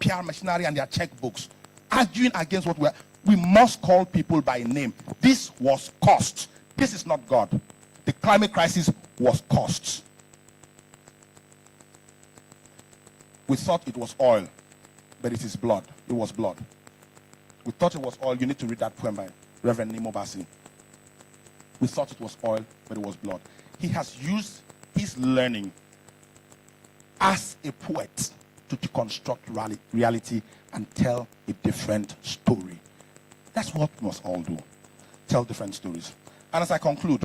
PR machinery and their checkbooks, arguing against what we must call people by name. This was cost. This is not God. The climate crisis was cost. We thought it was oil, but it is blood. It was blood. We thought it was oil. You need to read that poem by Reverend Nemo Bassi. We thought it was oil, but it was blood. He has used his learning as a poet to deconstruct reality and tell a different story. That's what we must all do. Tell different stories. And as I conclude,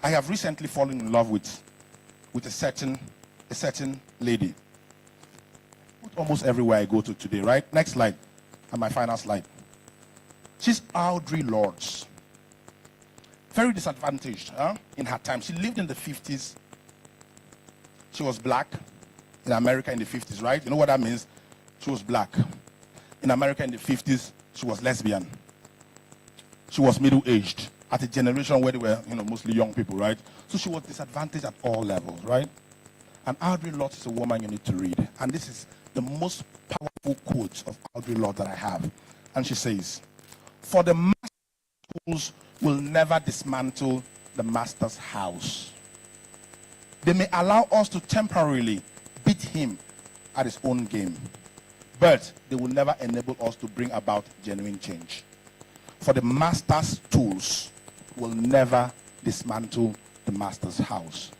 I have recently fallen in love with a certain lady. Almost everywhere I go to today, right? Next slide, and my final slide. She's Audre Lorde. Very disadvantaged in her time. She lived in the 50s. She was black in America in the 50s, right? You know what that means? She was black. In America in the 50s, she was lesbian. She was middle-aged at a generation where they were, mostly young people, right? So she was disadvantaged at all levels, right? And Audre Lorde is a woman you need to read. And this is the most powerful quote of Audre Lorde that I have. And she says, "For the master's tools will never dismantle the master's house. They may allow us to temporarily beat him at his own game, but they will never enable us to bring about genuine change. For the master's tools will never dismantle the master's house."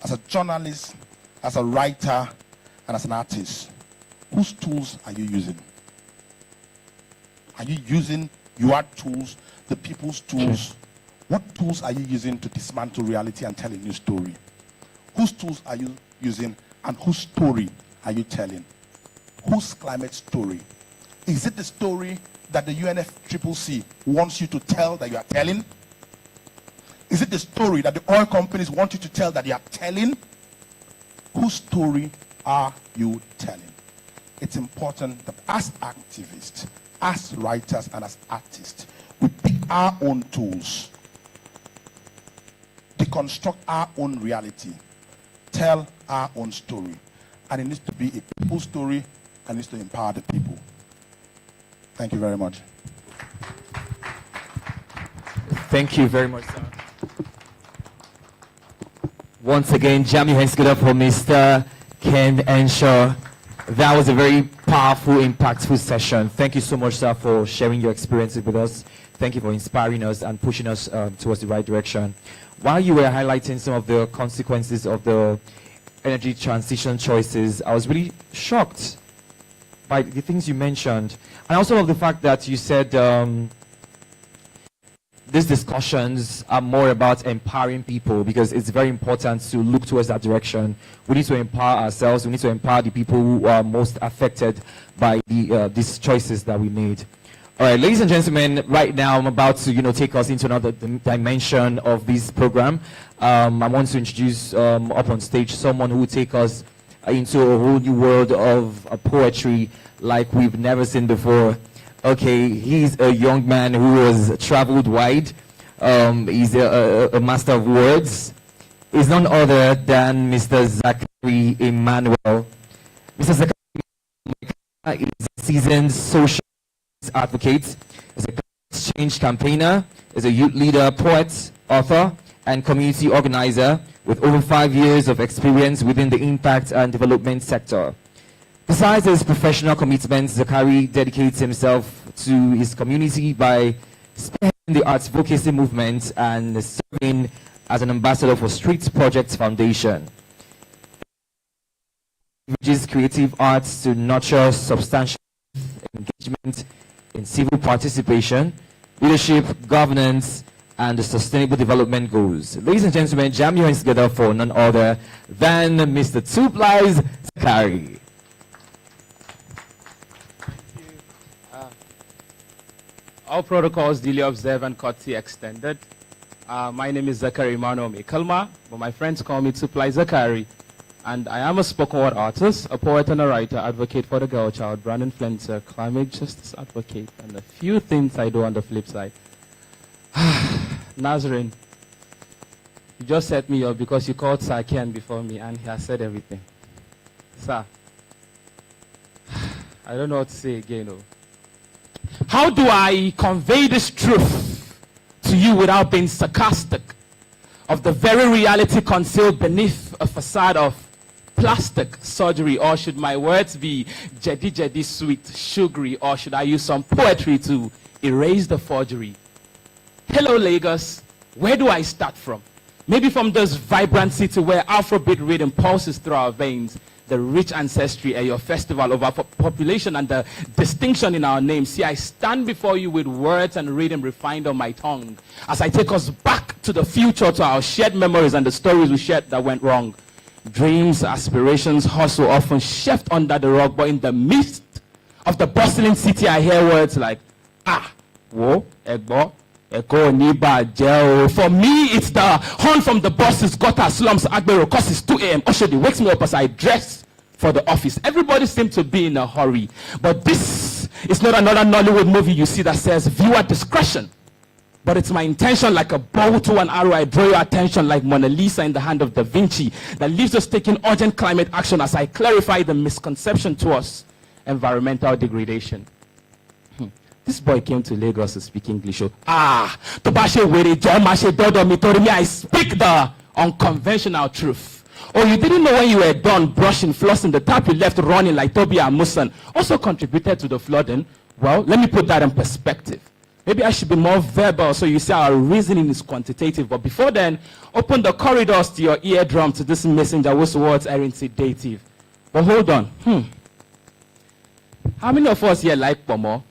As a journalist, as a writer, and as an artist, whose tools are you using? Are you using your tools, the people's tools? What tools are you using to dismantle reality and tell a new story? Whose tools are you using and whose story are you telling? Whose climate story? Is it the story that the UNFCCC wants you to tell that you are telling? Is it the story that the oil companies want you to tell that you are telling? Whose story are you telling? It's important that as activists, as writers, and as artists, we pick our own tools, deconstruct our own reality, tell our own story. And it needs to be a people's story and needs to empower the people. Thank you very much. Thank you very much, sir. Once again, jam your hands together for Mr. Ken Enshaw. That was a very powerful, impactful session. Thank you so much, sir, for sharing your experiences with us. Thank you for inspiring us and pushing us towards the right direction. While you were highlighting some of the consequences of the energy transition choices, I was really shocked by the things you mentioned. And also of the fact that you said these discussions are more about empowering people, because it's very important to look towards that direction. We need to empower ourselves. We need to empower the people who are most affected by these choices that we made. All right, ladies and gentlemen, right now I'm about to take us into another dimension of this program. I want to introduce up on stage someone who will take us into a whole new world of poetry like we've never seen before. Okay, he's a young man who has traveled wide. He's a master of words. He's none other than Mr. Zachary Emmanuel. Mr. Zachary is a seasoned social advocate, is a change campaigner, is a youth leader, poet, author, and community organizer with over 5 years of experience within the impact and development sector. Besides his professional commitments, Zachary dedicates himself to his community by spearheading the arts advocacy movement and serving as an ambassador for Street Projects Foundation. He uses creative arts to nurture substantial engagement in civil participation, leadership, governance, and the sustainable development goals. Ladies and gentlemen, jam your hands together for none other than Mr. Two-Plies Zachary. All protocols duly observed and courtesy extended. My name is Zachary Emmanuel Mekalma, but my friends call me Two-Plies Zachary. And I am a spoken word artist, a poet and a writer, advocate for the girl child, brand influencer, climate justice advocate, and a few things I do on the flip side. Nazarene, you just set me up because you called Sir Ken before me and he has said everything. Sir, I don't know what to say again. How do I convey this truth to you without being sarcastic of the very reality concealed beneath a facade of plastic surgery? Or should my words be jedi sweet, sugary, or should I use some poetry to erase the forgery? Hello Lagos, where do I start from? Maybe from this vibrant city where Afrobeat rhythm pulses through our veins, the rich ancestry and your festival of our population and the distinction in our name. See, I stand before you with words and rhythm refined on my tongue as I take us back to the future, to our shared memories and the stories we shared that went wrong. Dreams, aspirations, hustle often shelved under the rug, but in the midst of the bustling city, I hear words like, wo, egbo, eko, niba, gel. For me, it's the horn from the buses, gutter, slums, Agbero, cause it's 2 a.m. Oshodi wakes me up as I dress for the office. Everybody seems to be in a hurry, but this is not another Nollywood movie you see that says viewer discretion. But it's my intention, like a bow to an arrow, I draw your attention like Mona Lisa in the hand of Da Vinci, that leaves us taking urgent climate action as I clarify the misconception towards environmental degradation. This boy came to Lagos to speak English. I speak the unconventional truth. Oh, you didn't know when you were done brushing, flossing, the tap you left running like Toby and Musan also contributed to the flooding? Well, let me put that in perspective. Maybe I should be more verbal so you see our reasoning is quantitative. But before then, open the corridors to your eardrum to this messenger whose words aren't sedative. But hold on. How many of us here like Pomo?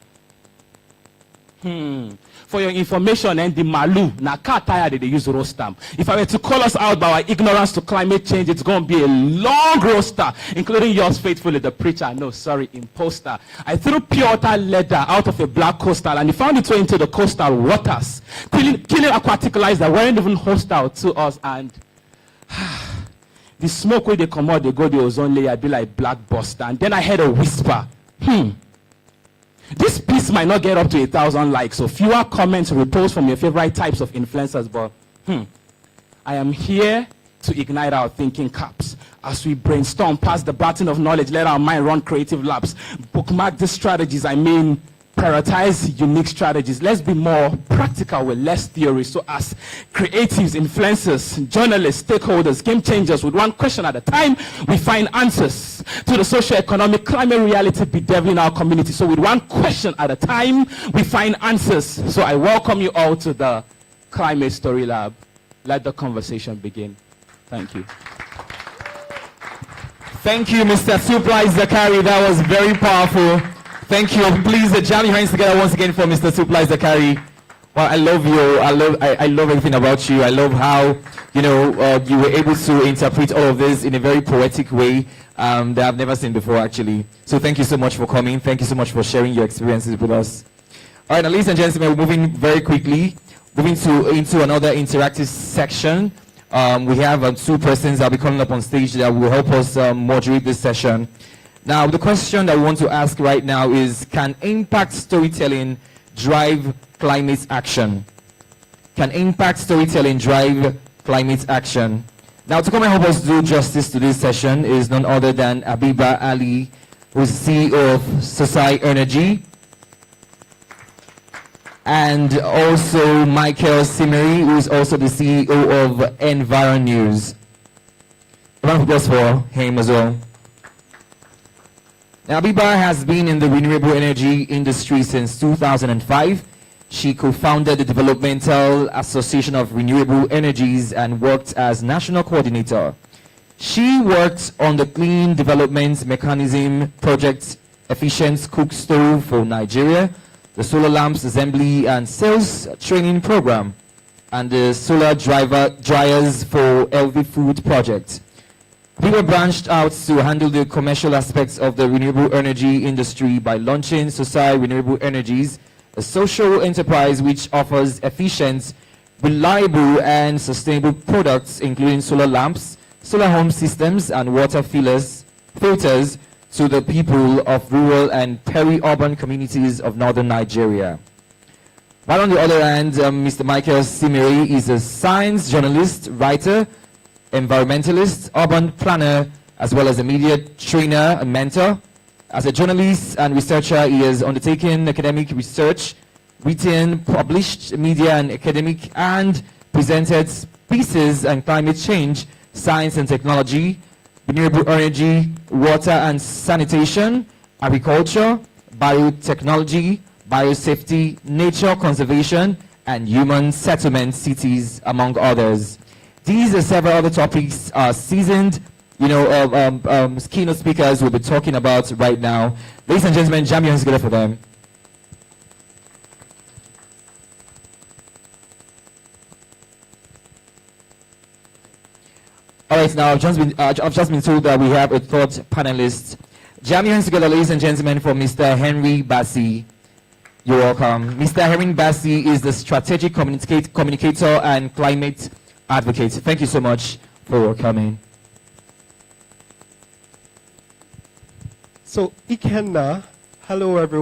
For your information, and the Malu, na car tire they use roastam. If I were to call us out by our ignorance to climate change, it's going to be a long roster, including yours faithfully, the preacher. No, sorry, imposter. I threw pure water leather out of a black coastal, and he found its way into the coastal waters, killing aquatic lives that weren't even hostile to us. And the smoke where they come out, they go the ozone layer, be like black buster. And then I heard a whisper. This piece might not get up to 1,000 likes, so fewer comments, reposts from your favorite types of influencers, but I am here to ignite our thinking caps. As we brainstorm past the baton of knowledge, let our mind run creative laps. Bookmark these strategies, prioritize unique strategies. Let's be more practical with less theory. So as creatives, influencers, journalists, stakeholders, game changers, with one question at a time, we find answers to the socio-economic climate reality bedeviling our community. So with one question at a time, we find answers. So I welcome you all to the Climate Story Lab. Let the conversation begin. Thank you. Thank you, Mr. Suplai Zakari. That was very powerful. Thank you. Please jam your hands together once again for Mr. Suplai Zakari. Well, I love you. I love everything about you. I love how you were able to interpret all of this in a very poetic way that I've never seen before, actually. So thank you so much for coming. Thank you so much for sharing your experiences with us. All right, now, ladies and gentlemen, we're moving very quickly, into another interactive section. We have 2 persons that will be coming up on stage that will help us moderate this session. Now, the question that we want to ask right now is, can impact storytelling drive climate action? Can impact storytelling drive climate action? Now, to come and help us do justice to this session is none other than Abiba Ali, who is CEO of Society Energy, and also Michael Simeri, who is also the CEO of Environ News. A round of applause for him as well. Now, Abiba has been in the renewable energy industry since 2005. She co-founded the Developmental Association of Renewable Energies and worked as national coordinator. She worked on the Clean Development Mechanism Project Efficient Cook Stove for Nigeria, the Solar Lamps Assembly and Sales Training Program, and the Solar Dryers for LV Food Project. We were branched out to handle the commercial aspects of the renewable energy industry by launching Society Renewable Energies, a social enterprise which offers efficient, reliable, and sustainable products, including solar lamps, solar home systems, and water filters to the people of rural and peri-urban communities of northern Nigeria. While on the other hand, Mr. Michael Simeri is a science journalist, writer, environmentalist, urban planner, as well as a media trainer and mentor. As a journalist and researcher, he has undertaken academic research, written, published media and academic, and presented pieces on climate change, science and technology, renewable energy, water and sanitation, agriculture, biotechnology, biosafety, nature conservation, and human settlement cities, among others. These are several other topics seasoned keynote speakers will be talking about right now. Ladies and gentlemen, jam your hands together for them. All right, now I've just been told that we have a third panelist. Jam your hands together, ladies and gentlemen, for Mr. Henry Bassi. You're welcome. Mr. Henry Bassi is the strategic communicator and climate advocate. Thank you so much for coming. So, Ikenna, hello everyone.